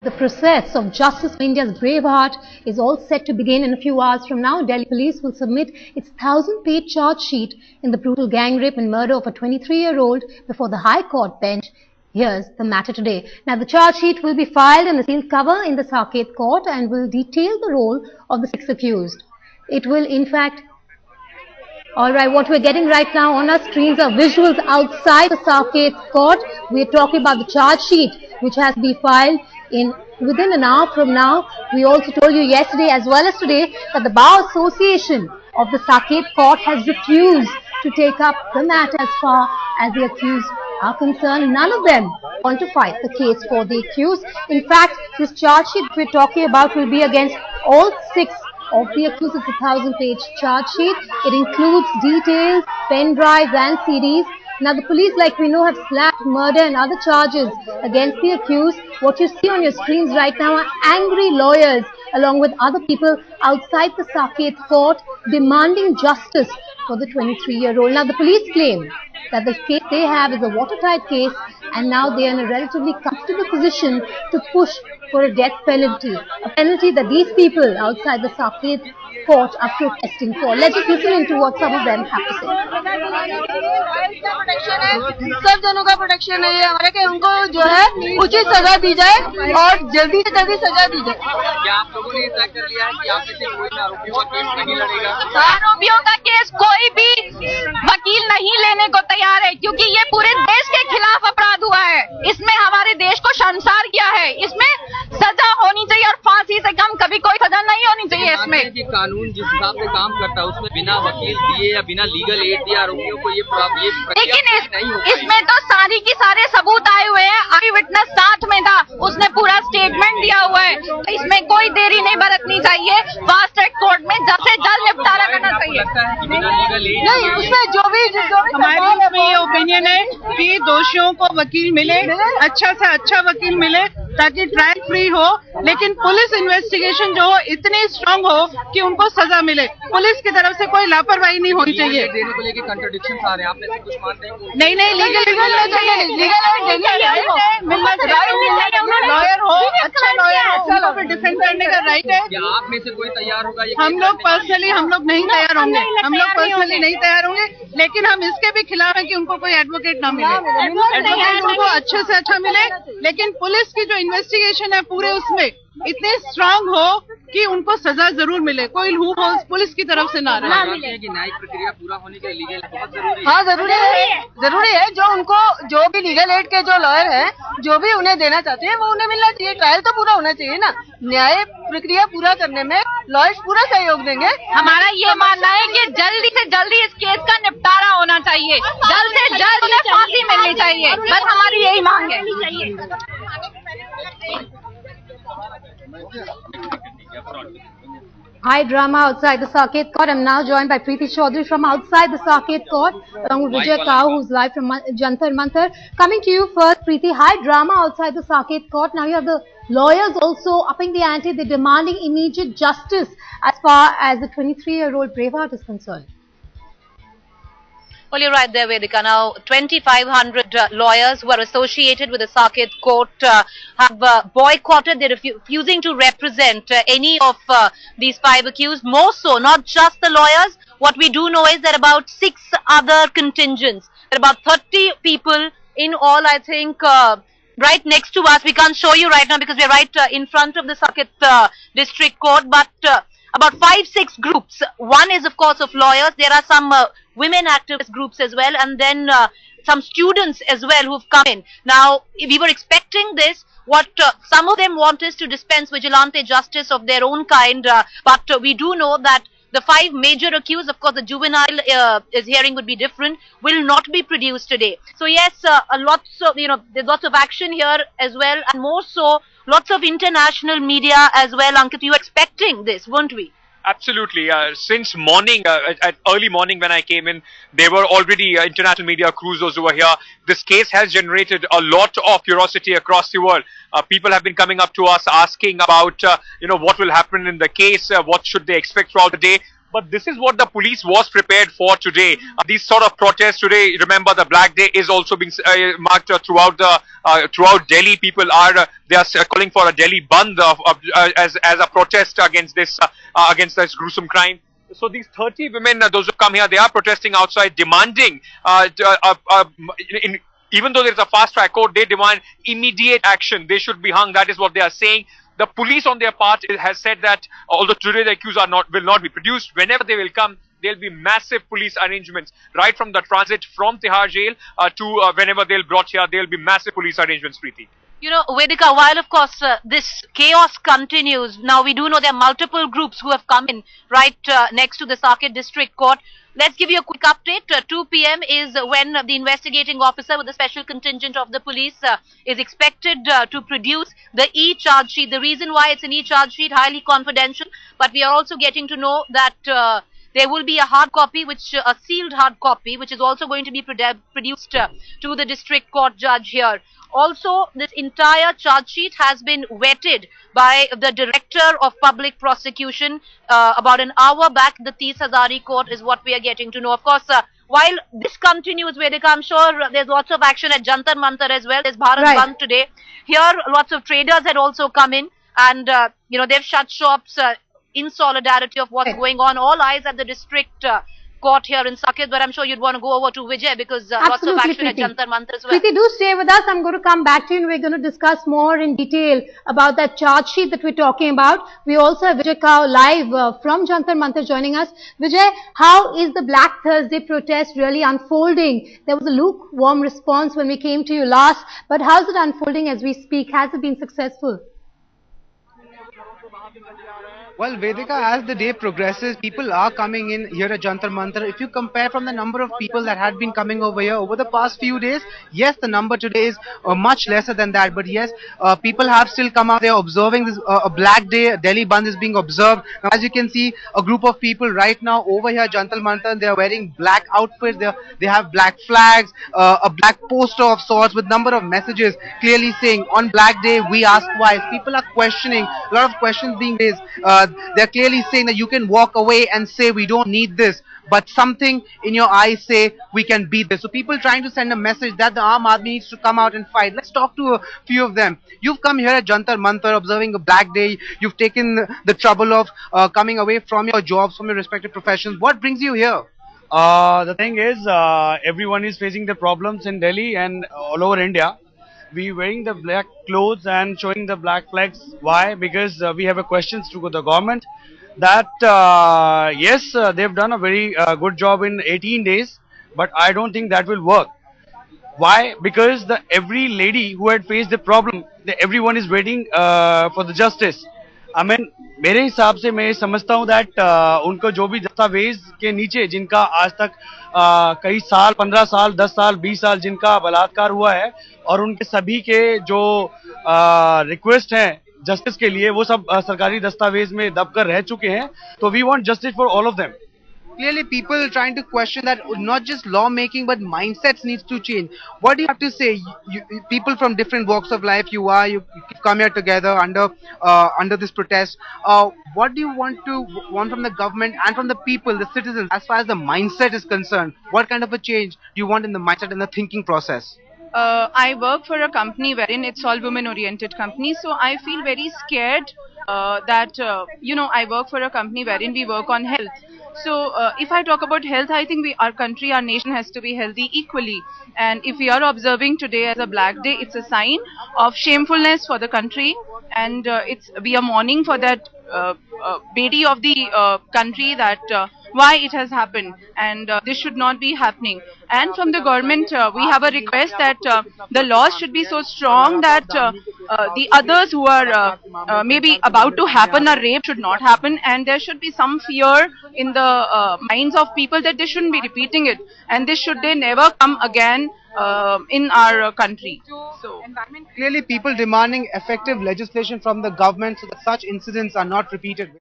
The process of justice for India's Braveheart is all set to begin in a few hours from now. Delhi police will submit its 1,000-page charge sheet in the brutal gang rape and murder of a 23-year-old before the High Court bench. Here's the matter today. Now, the charge sheet will be filed in a sealed cover in the Saket court and will detail the role of the 6 accused. It will, in fact, alright, what we're getting right now on our screens are visuals outside the Saket court. We're talking about the charge sheet, which has to be filed within an hour from now. We also told you yesterday as well as today that the Bar Association of the Saket court has refused to take up the matter as far as the accused are concerned. None of them want to fight the case for the accused. In fact, this charge sheet we're talking about will be against all 6 of the accused. It's a 1,000-page charge sheet. It includes details, pen drives and CDs. Now, the police, like we know, have slapped murder and other charges against the accused. What you see on your screens right now are angry lawyers along with other people outside the Saket court demanding justice for the 23-year-old. Now, the police claim that the case they have is a watertight case and now they are in a relatively comfortable position to push for a death penalty, a penalty that these people outside the Saket court are protesting for. Let's just listen into what some of them have to say. सब जनों का protection है ये हमारे के उनको जो है उचित सजा दी जाए और जल्दी से जल्दी सजा दी जाए। क्या आप लोगों ने तय कर लिया है कि आप में से कोई आरोपियों का केस नहीं लड़ेगा? आरोपियों का केस कोई भी वकील नहीं लेने को तैयार है क्योंकि ये पूरे देश के खिलाफ अपराध हुआ है। इसमें हमारे देश को शर्मसार किया है। इसमें सजा होनी चाहिए और फांसी से कम कभी कोई सजा नहीं होनी चाहिए। इसमें कानून जिस हिसाब से काम करता है उसमें बिना वकील दिए या बिना लीगल एड दिए आरोपियों को ये लेकिन इसमें तो सारी की सारे सबूत आए हुए हैं। आई विटनेस साथ में था, उसने पूरा स्टेटमेंट दिया हुआ है। इसमें कोई देरी नहीं बरतनी चाहिए। फास्ट ट्रैक कोर्ट में जल्द से जल्द निपटारा करना चाहिए। नहीं, उसमें जो भी हमारे इसमें ये ओपिनियन है कि दोषियों को वकील मिले, अच्छा से अच्छा वकील मिले ताकि ट्रायल फ्री हो, लेकिन पुलिस इन्वेस्टिगेशन जो हो इतनी स्ट्रांग हो कि उनको सजा मिले। पुलिस की तरफ से कोई लापरवाही नहीं होनी चाहिए। देने को लेकर कंट्रडिक्शन आ रहे हैं, आपने कुछ मानते हैं? नहीं, लीगल मिलना चाहिए। लॉयर हो, अच्छा लॉयर हो, उनको भी डिफेंड करने का राइट है। क्या आप में से कोई तैयार होगा? हम लोग पर्सनली नहीं तैयार होंगे, लेकिन हम इसके भी खिलाफ हैं कि उनको कोई एडवोकेट ना मिले। एडवोकेट उनको अच्छे से अच्छा मिले, लेकिन पुलिस की जो इन्वेस्टिगेशन है पूरे उसमें इतने स्ट्रांग हो कि उनको सजा जरूर मिले, कोई लूप होल पुलिस की तरफ से ना रहे। न्यायिक प्रक्रिया पूरा होने के लिए लीगल बहुत जरूरी है। हाँ, जरूरी है। जो भी लीगल एड के जो लॉयर हैं, जो भी उन्हें देना चाहते हैं वो उन्हें मिलना चाहिए। ट्रायल तो पूरा होना चाहिए ना। न्याय प्रक्रिया पूरा करने में लॉयर्स पूरा सहयोग देंगे। हमारा ये मानना है कि जल्दी से जल्दी इस केस का निपटारा होना चाहिए, जल्द से जल्द उन्हें फांसी मिलनी चाहिए। बस हमारी यही मांग है। High drama outside the Saket court. I'm now joined by Preeti Chaudhary from outside the Saket court, along with Vijay Kao, who's live from Jantar Mantar. Coming to you first, Preeti, high drama outside the Saket court. Now you have the lawyers also upping the ante. They're demanding immediate justice as far as the 23-year-old Braveheart is concerned. Well, you're right there, Vedika. Now, 2,500 lawyers who are associated with the Saket court have boycotted. They're refusing to represent any of these 5 accused. More so, not just the lawyers. What we do know is that about 6 other contingents, there are about 30 people in all, I think, right next to us. We can't show you right now because we're right in front of the Saket district court, but about 5-6 groups. One is, of course, of lawyers. There are some women activist groups as well, and then some students as well who've come in. Now, we were expecting this. What some of them want is to dispense vigilante justice of their own kind, but we do know that the 5 major accused, of course, the juvenile hearing would be different, will not be produced today. So yes, there's lots of action here as well, and more so, lots of international media as well. Ankit, you were expecting this, weren't we? Absolutely. Since morning, at early morning when I came in, there were already international media cruisers over here. This case has generated a lot of curiosity across the world. People have been coming up to us asking about, what will happen in the case, what should they expect throughout the day. But this is what the police was prepared for today. These sort of protests today, remember the Black Day is also being marked throughout Delhi. People are they are calling for a Delhi Bandh as a protest against this gruesome crime. So these 30 women, those who come here, they are protesting outside, demanding even though there is a fast track court, they demand immediate action. They should be hung. That is what they are saying. The police on their part has said that although today the accused will not be produced, whenever they will come, there will be massive police arrangements. Right from the transit from Tihar jail to whenever they'll brought here, there will be massive police arrangements, Preeti. You know, Vedika, while of course this chaos continues, now we do know there are multiple groups who have come in right next to the Saket District Court. Let's give you a quick update. 2 p.m. is when the investigating officer with the special contingent of the police is expected to produce the e-charge sheet. The reason why it's an e-charge sheet, highly confidential, but we are also getting to know that there will be a hard copy, a sealed hard copy, which is also going to be produced to the district court judge here. Also, this entire charge sheet has been vetted by the Director of Public Prosecution about an hour back. The 30 Hazari court is what we are getting to know. Of course, while this continues, Vedika, I'm sure there's lots of action at Jantar Mantar as well. There's Bharat Bandh today. Here, lots of traders had also come in and, you know, they've shut shops in solidarity of what's going on. All eyes at the district court here in Saket, but I'm sure you'd want to go over to Vijay because lots of action at Jantar Mantar as well. Preeti, do stay with us. I'm going to come back to you and we're going to discuss more in detail about that charge sheet that we're talking about. We also have Vijay Kao live from Jantar Mantar joining us. Vijay, how is the Black Thursday protest really unfolding? There was a lukewarm response when we came to you last, but how's it unfolding as we speak? Has it been successful? Well, Vedika, as the day progresses, people are coming in here at Jantar Mantar. If you compare from the number of people that had been coming over here over the past few days, yes, the number today is much lesser than that. But yes, people have still come out. They are observing this a Black Day. Delhi Bandh is being observed. Now, as you can see, a group of people right now over here at Jantar Mantar. They are wearing black outfits. They have black flags, a black poster of sorts with number of messages clearly saying, "On Black Day, we ask why." People are questioning. A lot of questions being raised. They're clearly saying that you can walk away and say we don't need this, but something in your eyes say we can beat this. So people trying to send a message that the Aam Aadmi needs to come out and fight. Let's talk to a few of them. You've come here at Jantar Mantar observing a Black Day. You've taken the trouble of coming away from your jobs, from your respective professions. What brings you here? The thing is, everyone is facing the problems in Delhi and all over India. We wearing the black clothes and showing the black flags. Why? Because we have a questions to the government that yes, they've done a very good job in 18 days, but I don't think that will work. Why? Because every lady who had faced the problem, everyone is waiting for the justice. I mean, मेरे हिसाब से मैं समझता हूँ that उनको जो भी दस्तावेज के नीचे जिनका आज तक कई साल, 15 साल, 10 साल, 20 साल जिनका बलात्कार हुआ है और उनके सभी के जो रिक्वेस्ट हैं जस्टिस के लिए वो सब सरकारी दस्तावेज में दबकर रह चुके हैं. तो we want justice for all of them. Clearly, people are trying to question that not just lawmaking, but mindsets needs to change. What do you have to say? People from different walks of life, you come here together under this protest. What do you want from the government and from the people, the citizens, as far as the mindset is concerned? What kind of a change do you want in the mindset and the thinking process? I work for a company wherein it's all women-oriented company, so I feel very scared that you know, I work for a company wherein we work on health. So if I talk about health, I think our country, our nation has to be healthy equally. And if we are observing today as a Black Day, it's a sign of shamefulness for the country, and we are mourning for that bedi of the country, that why it has happened, and this should not be happening. And from the government, we have a request that the laws should be so strong that the others who are maybe about to happen a rape should not happen, and there should be some fear in the minds of people that they shouldn't be repeating it, and this should they never come again in our country. So clearly people demanding effective legislation from the government so that such incidents are not repeated.